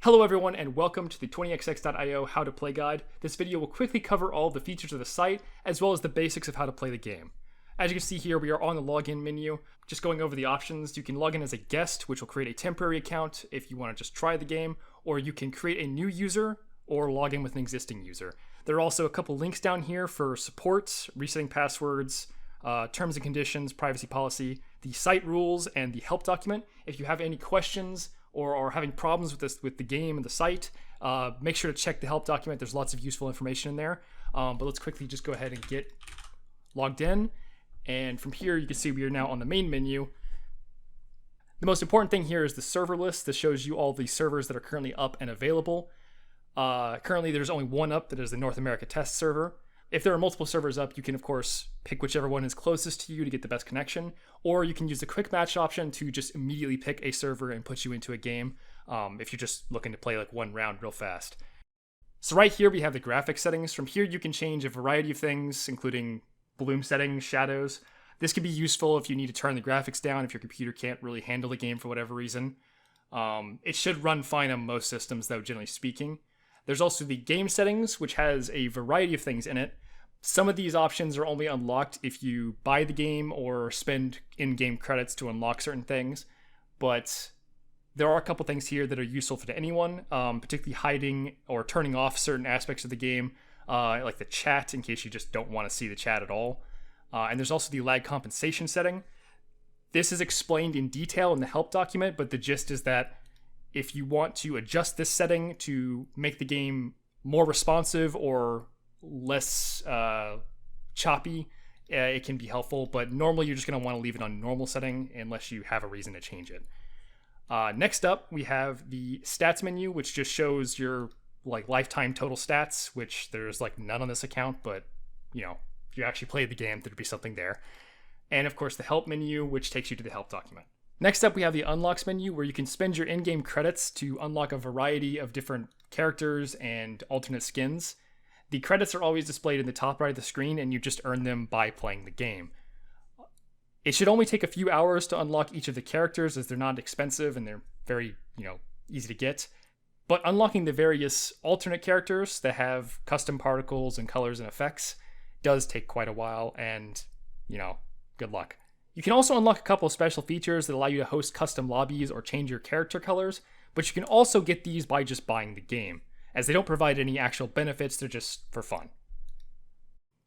Hello everyone and welcome to the 20xx.io How to Play Guide. This video will quickly cover all the features of the site as well as the basics of how to play the game. As you can see here, we are on the login menu. Just going over the options, you can log in as a guest, which will create a temporary account if you want to just try the game, or you can create a new user or log in with an existing user. There are also a couple links down here for support, resetting passwords, terms and conditions, privacy policy, the site rules, and the help document. If you have any questions or are having problems with the game and the site, make sure to check the help document. There's lots of useful information in there. But let's quickly just go ahead and get logged in. And from here, you can see we are now on the main menu. The most important thing here is the server list. This shows you all the servers that are currently up and available. Currently, there's only one up, that is the North America test server. If there are multiple servers up, you can, of course, pick whichever one is closest to you to get the best connection, or you can use the quick match option to just immediately pick a server and put you into a game if you're just looking to play like one round real fast. So right here, we have the graphics settings. From here, you can change a variety of things, including bloom settings, shadows. This can be useful if you need to turn the graphics down if your computer can't really handle the game for whatever reason. It should run fine on most systems, though, generally speaking. There's also the game settings, which has a variety of things in it. Some of these options are only unlocked if you buy the game or spend in-game credits to unlock certain things. But there are a couple things here that are useful for anyone, particularly hiding or turning off certain aspects of the game, like the chat, in case you just don't want to see the chat at all. And there's also the lag compensation setting. This is explained in detail in the help document, but the gist is that if you want to adjust this setting to make the game more responsive or less choppy, it can be helpful, but normally you're just going to want to leave it on normal setting unless you have a reason to change it. Next up, we have the stats menu, which just shows your lifetime total stats, which there's none on this account, but if you actually played the game, there'd be something there. And of course the help menu, which takes you to the help document. Next up, we have the unlocks menu, where you can spend your in-game credits to unlock a variety of different characters and alternate skins. The credits are always displayed in the top right of the screen, and you just earn them by playing the game. It should only take a few hours to unlock each of the characters, as they're not expensive and they're very, easy to get. But unlocking the various alternate characters that have custom particles and colors and effects does take quite a while, and, good luck. You can also unlock a couple of special features that allow you to host custom lobbies or change your character colors, but you can also get these by just buying the game, as they don't provide any actual benefits, they're just for fun.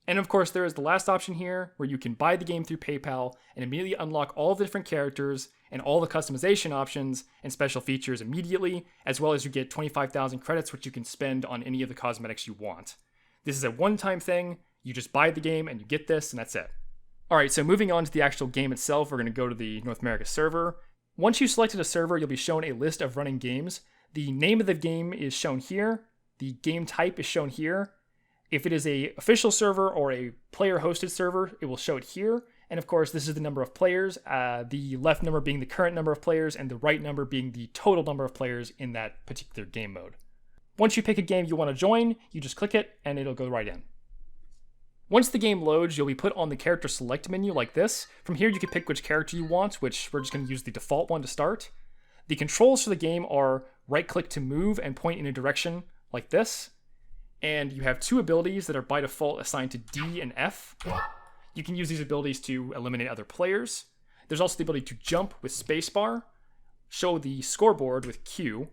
And of course, there is the last option here, where you can buy the game through PayPal and immediately unlock all the different characters and all the customization options and special features immediately, as well as you get 25,000 credits, which you can spend on any of the cosmetics you want. This is a one-time thing, you just buy the game and you get this, and that's it. Alright, so moving on to the actual game itself, we're going to go to the North America server. Once you've selected a server, you'll be shown a list of running games. The name of the game is shown here. The game type is shown here. If it is an official server or a player-hosted server, it will show it here. And of course, this is the number of players, the left number being the current number of players, and the right number being the total number of players in that particular game mode. Once you pick a game you want to join, you just click it, and it'll go right in. Once the game loads, you'll be put on the character select menu like this. From here, you can pick which character you want, which we're just going to use the default one to start. The controls for the game are right-click to move and point in a direction like this. And you have two abilities that are by default assigned to D and F. You can use these abilities to eliminate other players. There's also the ability to jump with spacebar, show the scoreboard with Q,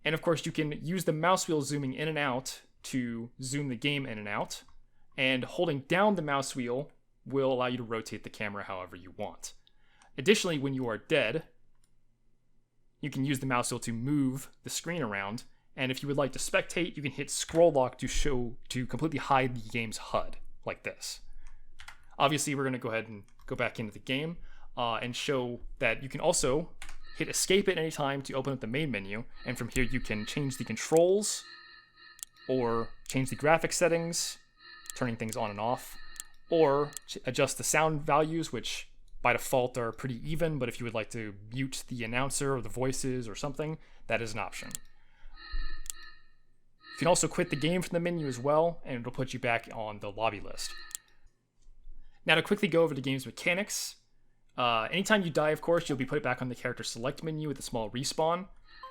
and of course you can use the mouse wheel zooming in and out to zoom the game in and out. And holding down the mouse wheel will allow you to rotate the camera however you want. Additionally, when you are dead, you can use the mouse wheel to move the screen around, and if you would like to spectate, you can hit scroll lock to completely hide the game's HUD, like this. Obviously, we're going to go ahead and go back into the game and show that you can also hit escape at any time to open up the main menu, and from here you can change the controls or change the graphics settings, turning things on and off, or adjust the sound values, which by default are pretty even, but if you would like to mute the announcer or the voices or something, that is an option. You can also quit the game from the menu as well, and it'll put you back on the lobby list. Now to quickly go over the game's mechanics, anytime you die, of course, you'll be put back on the character select menu with a small respawn.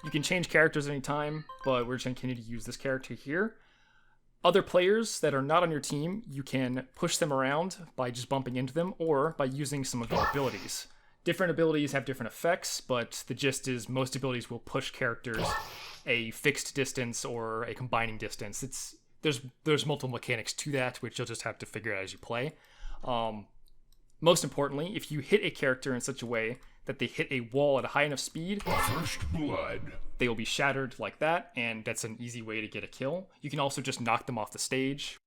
You can change characters anytime, but we're just going to continue to use this character here. Other players that are not on your team, you can push them around by just bumping into them or by using some of your abilities. Different abilities have different effects, but the gist is most abilities will push characters a fixed distance or a combining distance. There's multiple mechanics to that, which you'll just have to figure out as you play. Most importantly, if you hit a character in such a way that they hit a wall at a high enough speed, First blood. They will be shattered like that, and that's an easy way to get a kill. You can also just knock them off the stage.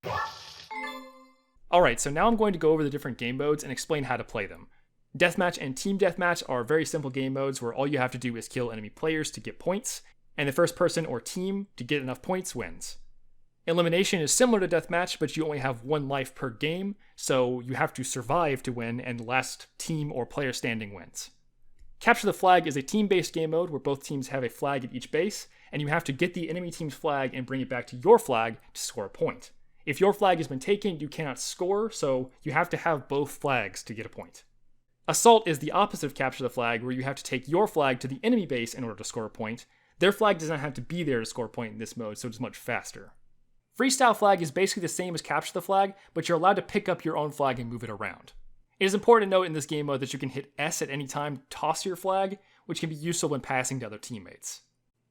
Alright, so now I'm going to go over the different game modes and explain how to play them. Deathmatch and Team Deathmatch are very simple game modes where all you have to do is kill enemy players to get points, and the first person or team to get enough points wins. Elimination is similar to Deathmatch, but you only have 1 life per game, so you have to survive to win, and the last team or player standing wins. Capture the Flag is a team-based game mode where both teams have a flag at each base, and you have to get the enemy team's flag and bring it back to your flag to score a point. If your flag has been taken, you cannot score, so you have to have both flags to get a point. Assault is the opposite of Capture the Flag, where you have to take your flag to the enemy base in order to score a point. Their flag does not have to be there to score a point in this mode, so it's much faster. Freestyle Flag is basically the same as Capture the Flag, but you're allowed to pick up your own flag and move it around. It is important to note in this game mode that you can hit S at any time to toss your flag, which can be useful when passing to other teammates.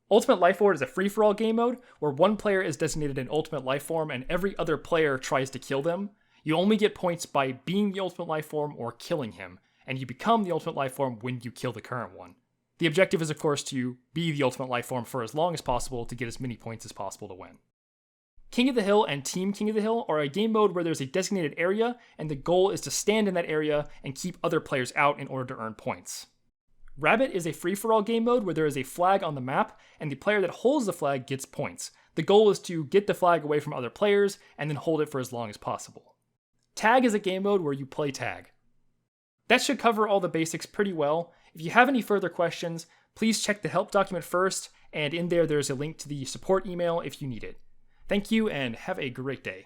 Ultimate Life Orb is a free-for-all game mode, where one player is designated an ultimate life form and every other player tries to kill them. You only get points by being the ultimate life form or killing him, and you become the ultimate life form when you kill the current one. The objective is, of course, to be the ultimate life form for as long as possible to get as many points as possible to win. King of the Hill and Team King of the Hill are a game mode where there's a designated area, and the goal is to stand in that area and keep other players out in order to earn points. Rabbit is a free-for-all game mode where there is a flag on the map, and the player that holds the flag gets points. The goal is to get the flag away from other players, and then hold it for as long as possible. Tag is a game mode where you play tag. That should cover all the basics pretty well. If you have any further questions, please check the help document first, and in there's a link to the support email if you need it. Thank you, and have a great day.